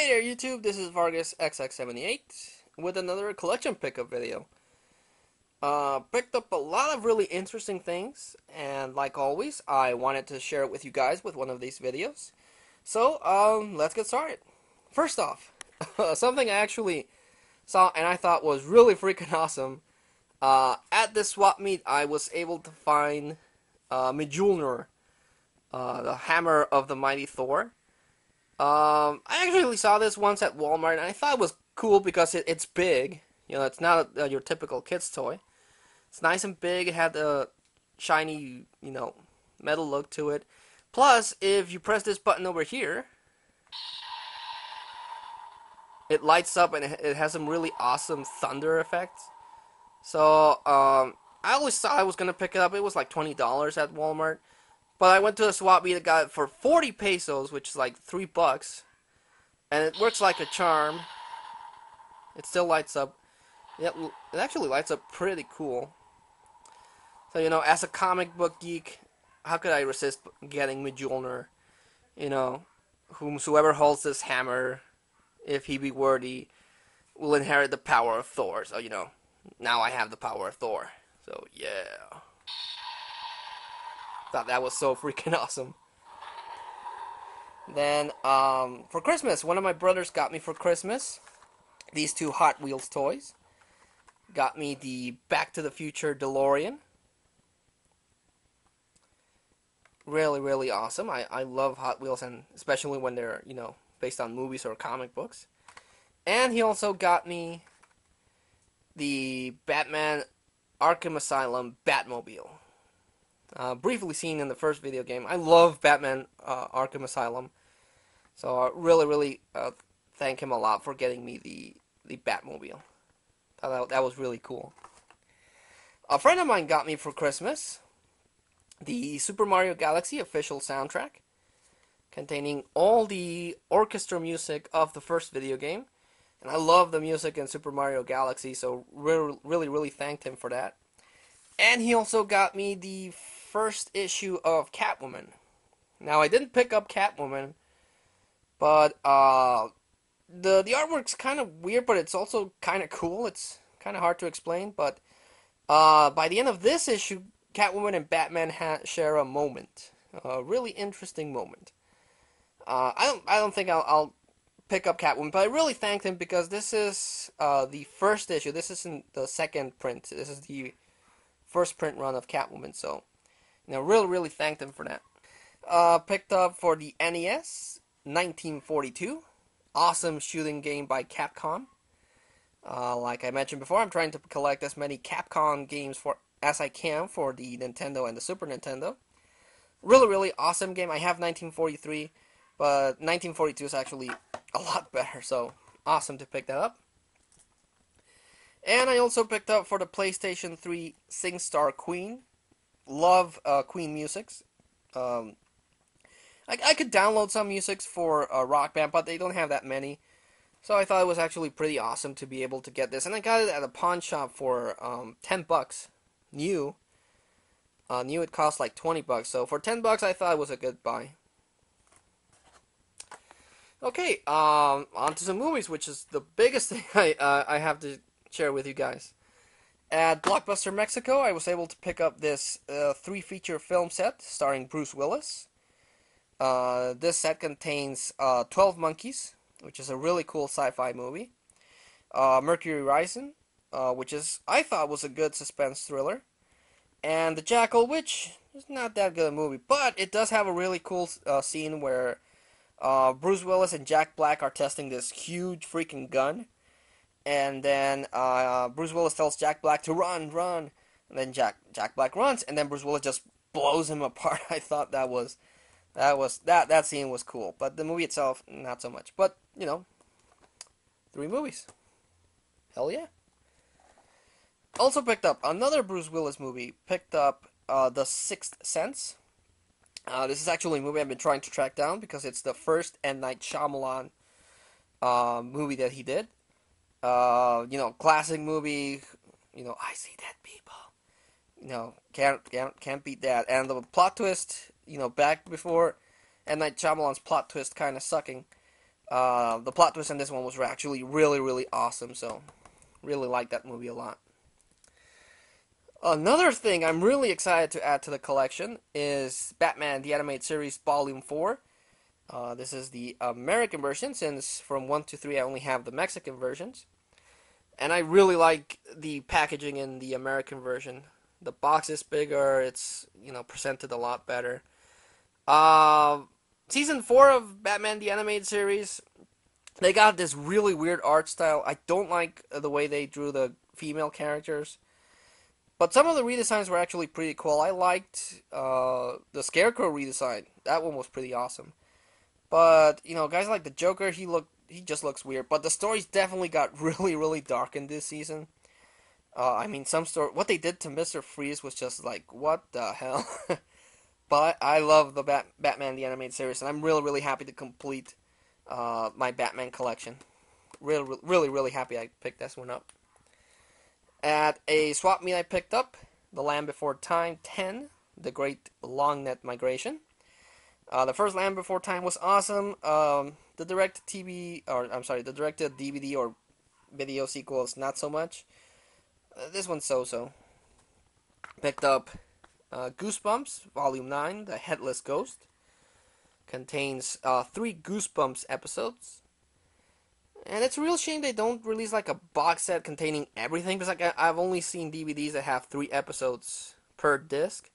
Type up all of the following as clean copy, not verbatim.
Hey there YouTube, this is Vargas XX78 with another collection pickup video. Picked up a lot of really interesting things, and like always, I wanted to share it with you guys with one of these videos. So, let's get started. First off, something I actually saw and I thought was really freaking awesome. At this swap meet, I was able to find Mjolnir, the hammer of the mighty Thor. I actually saw this once at Walmart, and I thought it was cool because it's big. You know, it's not your typical kid's toy. It's nice and big. It had a shiny, metal look to it. Plus, if you press this button over here, it lights up and it has some really awesome thunder effects. So, I always thought I was gonna pick it up. It was like $20 at Walmart. But I went to a swap meet and got it for 40 pesos, which is like $3. And it works like a charm. It still lights up. It actually lights up pretty cool. So, as a comic book geek, how could I resist getting Mjolnir? Whomsoever holds this hammer, if he be worthy, will inherit the power of Thor. So, now I have the power of Thor. So, yeah. Thought that was so freaking awesome. Then, for Christmas, one of my brothers got me for Christmas these two Hot Wheels toys. Got me the Back to the Future DeLorean. Really, really awesome. I love Hot Wheels, and especially when they're, based on movies or comic books. And he also got me the Batman Arkham Asylum Batmobile. Briefly seen in the first video game. I love Batman Arkham Asylum. So I really, really thank him a lot for getting me the Batmobile. That was really cool. A friend of mine got me for Christmas the Super Mario Galaxy official soundtrack, containing all the orchestra music of the first video game. And I love the music in Super Mario Galaxy, so really, really thanked him for that. And he also got me the first issue of Catwoman. Now, I didn't pick up Catwoman, but the artwork's kind of weird, but it's also kind of cool. It's kind of hard to explain, but by the end of this issue, Catwoman and Batman share a moment, a really interesting moment. I don't think I'll pick up Catwoman, but I really thanked him because this is the first issue. This isn't the second print. This is the first print run of Catwoman, so really thanked him for that. Picked up for the NES 1942. Awesome shooting game by Capcom. Like I mentioned before, I'm trying to collect as many Capcom games as I can for the Nintendo and the Super Nintendo. Really awesome game. I have 1943, but 1942 is actually a lot better, so awesome to pick that up. And I also picked up for the PlayStation 3 SingStar Queen. Love Queen musics. I could download some musics for Rock Band, but they don't have that many. So I thought it was actually pretty awesome to be able to get this. And I got it at a pawn shop for $10. New. New it cost like $20. So for $10 I thought it was a good buy. Okay, on to some movies, which is the biggest thing I have to share with you guys. At Blockbuster Mexico, I was able to pick up this 3-feature film set starring Bruce Willis. This set contains 12 Monkeys, which is a really cool sci-fi movie. Mercury Rising, which I thought was a good suspense thriller. And The Jackal, which is not that good a movie, but it does have a really cool scene where Bruce Willis and Jack Black are testing this huge freaking gun. And then Bruce Willis tells Jack Black to run. And then Jack Black runs, and then Bruce Willis just blows him apart. I thought that scene was cool. But the movie itself, not so much. But, 3 movies. Hell yeah. Also picked up another Bruce Willis movie. Picked up The Sixth Sense. This is actually a movie I've been trying to track down because it's the first M. Night Shyamalan movie that he did. Classic movie. I see dead people. Can't beat that. And the plot twist, back before M. Night Shyamalan's plot twist kind of sucking. The plot twist in this one was actually really, really awesome. So, really liked that movie a lot. Another thing I'm really excited to add to the collection is Batman the Animated Series Volume 4. This is the American version, since from 1 to 3 I only have the Mexican versions. And I really like the packaging in the American version. The box is bigger, it's, presented a lot better. Uh, Season 4 of Batman the Animated Series, they got this really weird art style. I don't like the way they drew the female characters. But some of the redesigns were actually pretty cool. I liked the Scarecrow redesign. That one was pretty awesome. But guys like the Joker, he just looks weird. But the stories definitely got really, really dark in this season. I mean, what they did to Mr. Freeze was just like, what the hell? But I love the Batman the Animated Series, and I'm really, really happy to complete my Batman collection. Really, really, really happy I picked this one up. At a swap meet I picked up The Land Before Time 10, The Great Long Net Migration. The first Land Before Time was awesome. The directed DVD or video sequel is not so much. This one's so-so. Picked up Goosebumps, Volume 9, The Headless Ghost. Contains 3 Goosebumps episodes. And it's a real shame they don't release like a box set containing everything, because I've only seen DVDs that have 3 episodes per disc.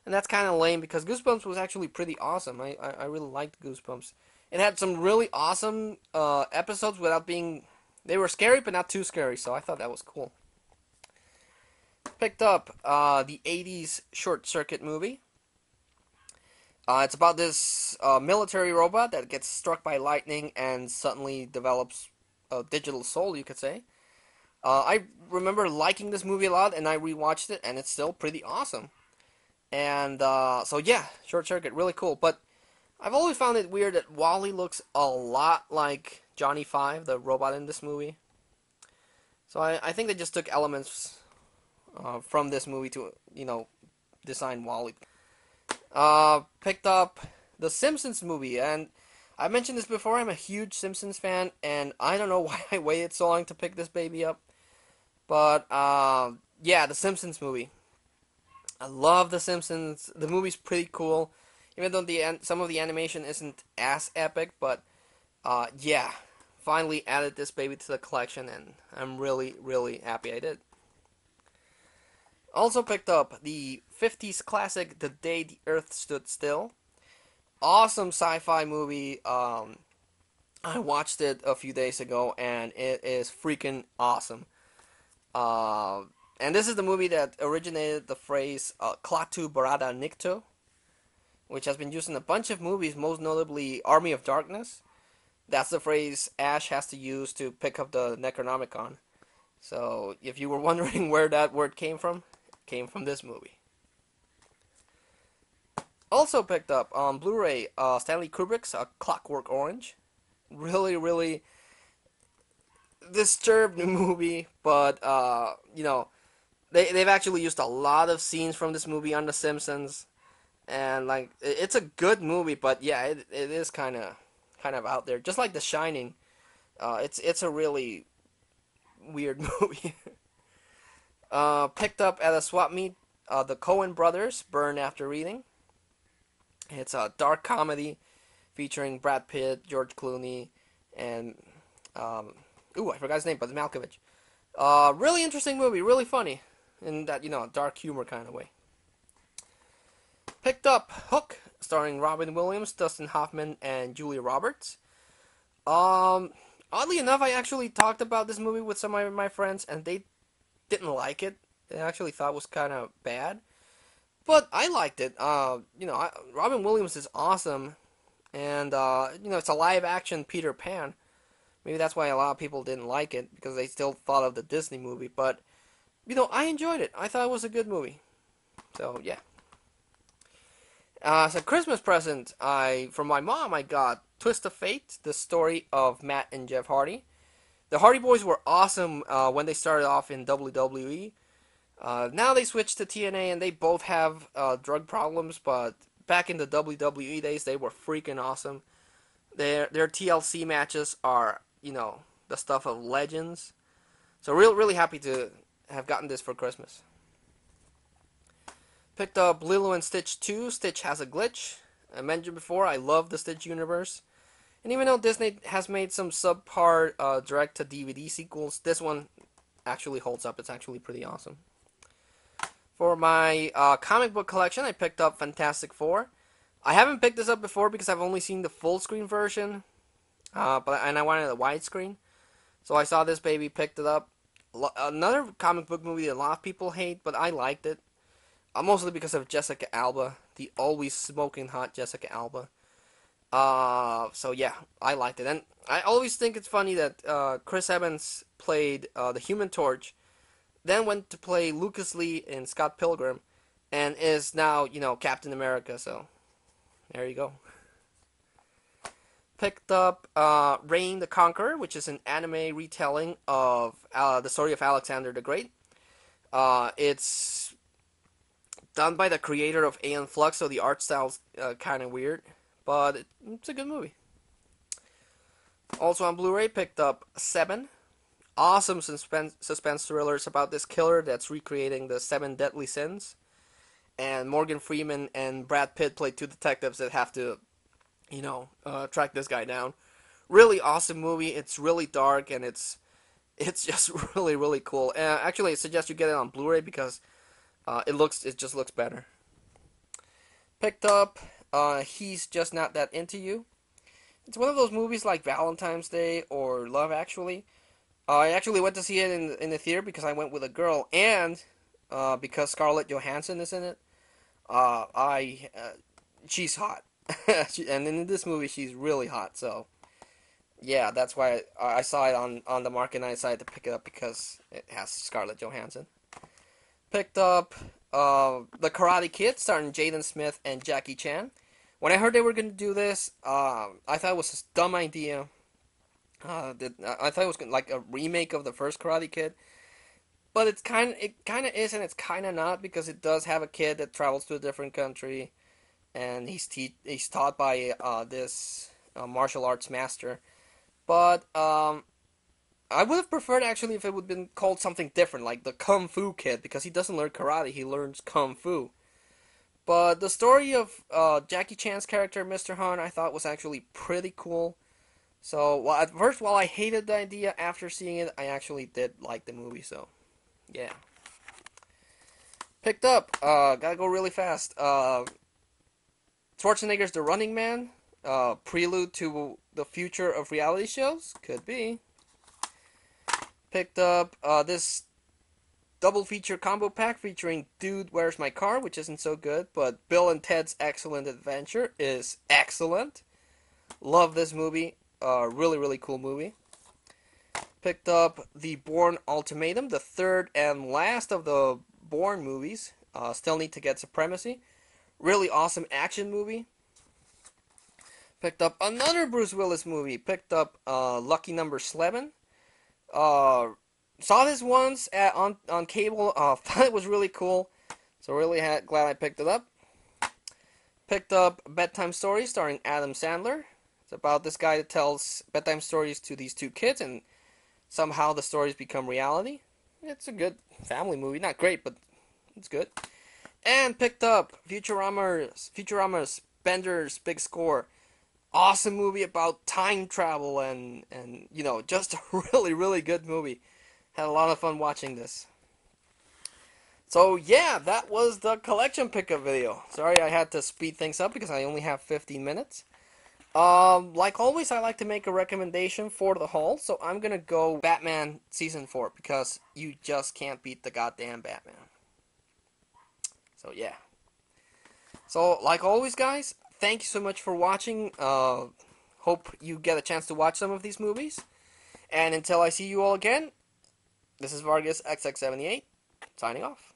And that's kind of lame, because Goosebumps was actually pretty awesome. I really liked Goosebumps. It had some really awesome episodes without being... They were scary, but not too scary, so I thought that was cool. Picked up the 80s Short Circuit movie. It's about this military robot that gets struck by lightning and suddenly develops a digital soul, you could say. I remember liking this movie a lot, and I rewatched it, and it's still pretty awesome. And so yeah, Short Circuit, really cool. But I've always found it weird that Wally looks a lot like Johnny Five, the robot in this movie. So I think they just took elements from this movie to, design Wally. Picked up the Simpsons movie, and I mentioned this before, I'm a huge Simpsons fan, and I don't know why I waited so long to pick this baby up. But, yeah, the Simpsons movie. I love the Simpsons. The movie's pretty cool, even though some of the animation isn't as epic, but, yeah, finally added this baby to the collection, and I'm really, really happy I did. Also picked up the 50s classic The Day the Earth Stood Still. Awesome sci-fi movie. I watched it a few days ago, and it is freaking awesome. And this is the movie that originated the phrase Klaatu Barada Nikto, which has been used in a bunch of movies, most notably Army of Darkness. That's the phrase Ash has to use to pick up the Necronomicon. So, if you were wondering where that word came from, it came from this movie. Also picked up on Blu-ray Stanley Kubrick's Clockwork Orange. Really, really disturbed movie, but, they've actually used a lot of scenes from this movie on The Simpsons. And, like, it's a good movie, but, yeah, it is kind of out there. Just like The Shining, it's a really weird movie. Picked up at a swap meet, the Coen Brothers, Burn After Reading. It's a dark comedy featuring Brad Pitt, George Clooney, and I forgot his name, but it's Malkovich. Really interesting movie, really funny in that dark humor kind of way. Picked up Hook, starring Robin Williams, Dustin Hoffman, and Julia Roberts. Oddly enough, I actually talked about this movie with some of my friends, and they didn't like it. They actually thought it was kind of bad. But I liked it. Robin Williams is awesome. And, it's a live-action Peter Pan. Maybe that's why a lot of people didn't like it, because they still thought of the Disney movie. But, I enjoyed it. I thought it was a good movie. So, yeah. As a Christmas present, from my mom, I got Twist of Fate, the story of Matt and Jeff Hardy. The Hardy Boys were awesome when they started off in WWE. Now they switched to TNA, and they both have drug problems, but back in the WWE days, they were freaking awesome. Their TLC matches are, the stuff of legends. So really happy to have gotten this for Christmas. Picked up Lilo and Stitch 2. Stitch has a glitch. I mentioned before, I love the Stitch universe. And even though Disney has made some subpar direct-to-DVD sequels, this one actually holds up. It's actually pretty awesome. For my comic book collection, I picked up Fantastic Four. I haven't picked this up before because I've only seen the full screen version, and I wanted a widescreen. So I saw this baby, picked it up. Another comic book movie that a lot of people hate, but I liked it. Mostly because of Jessica Alba, the always smoking hot Jessica Alba. So yeah, I liked it. And I always think it's funny that Chris Evans played the Human Torch, then went to play Lucas Lee in Scott Pilgrim, and is now, Captain America, so there you go. Picked up Reign the Conqueror, which is an anime retelling of the story of Alexander the Great. It's done by the creator of Aeon Flux, so the art style's kind of weird, but it's a good movie. Also on Blu-ray, picked up Seven. Awesome suspense thrillers about this killer that's recreating the 7 deadly sins. And Morgan Freeman and Brad Pitt play two detectives that have to, track this guy down. Really awesome movie. It's really dark and it's just really cool. Actually, I suggest you get it on Blu-ray because it just looks better. Picked up He's Just Not That Into You. It's one of those movies like Valentine's Day or Love Actually. I actually went to see it in the theater because I went with a girl, and because Scarlett Johansson is in it. She's hot, and in this movie she's really hot. So yeah, that's why I saw it on the market and I decided to pick it up because it has Scarlett Johansson. Picked up The Karate Kid, starring Jaden Smith and Jackie Chan. When I heard they were going to do this, I thought it was a dumb idea. I thought it was like a remake of the first Karate Kid, but it kind of is and it's kind of not, because it does have a kid that travels to a different country, and he's taught by this martial arts master. But I would have preferred actually if it would have been called something different, like the Kung Fu Kid, because he doesn't learn karate, he learns Kung Fu. But the story of Jackie Chan's character, Mr. Han, I thought was actually pretty cool. So, at first, while I hated the idea, after seeing it, I actually did like the movie, so, yeah. Picked up, gotta go really fast, Schwarzenegger's The Running Man, prelude to the future of reality shows, could be. Picked up, this double feature combo pack featuring Dude, Where's My Car, which isn't so good, but Bill and Ted's Excellent Adventure is excellent. Love this movie. Really cool movie. Picked up The Bourne Ultimatum, the third and last of the Bourne movies. Still need to get Supremacy. Really awesome action movie. Picked up another Bruce Willis movie. Picked up Lucky Number 11. Saw this once on cable. Thought it was really cool. So really glad I picked it up. Picked up Bedtime Stories starring Adam Sandler. It's about this guy that tells bedtime stories to these two kids, and somehow the stories become reality. It's a good family movie. Not great, but it's good. And picked up Futurama's Bender's Big Score. Awesome movie about time travel and just a really good movie. Had a lot of fun watching this. So yeah, that was the collection pickup video. Sorry I had to speed things up because I only have 15 minutes. Like always, I like to make a recommendation for the haul, so I'm gonna go Batman Season 4, because you just can't beat the goddamn Batman. So, yeah. So, like always, guys, thank you so much for watching. Hope you get a chance to watch some of these movies. And until I see you all again, this is Vargas XX78, signing off.